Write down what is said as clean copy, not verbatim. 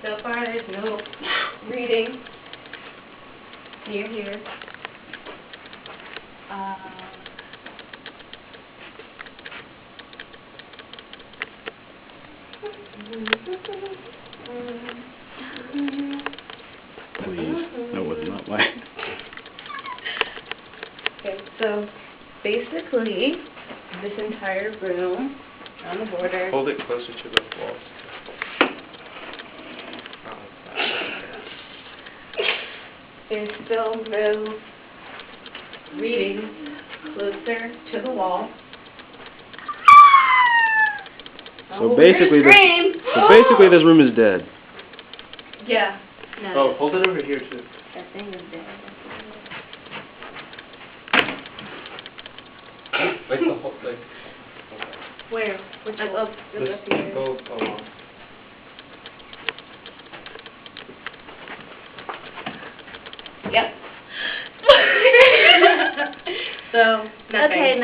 So far, there's no reading near here. Please, that was not my... Okay, so basically, this entire room on the border. Hold it closer to the wall. There's still no reading closer to the wall. So basically, this room is dead. Yeah. No. Oh, hold it over here too. That thing is dead. Like the whole, like. Where? Which up? This, Up here. go along. Yep. So, nothing. Okay,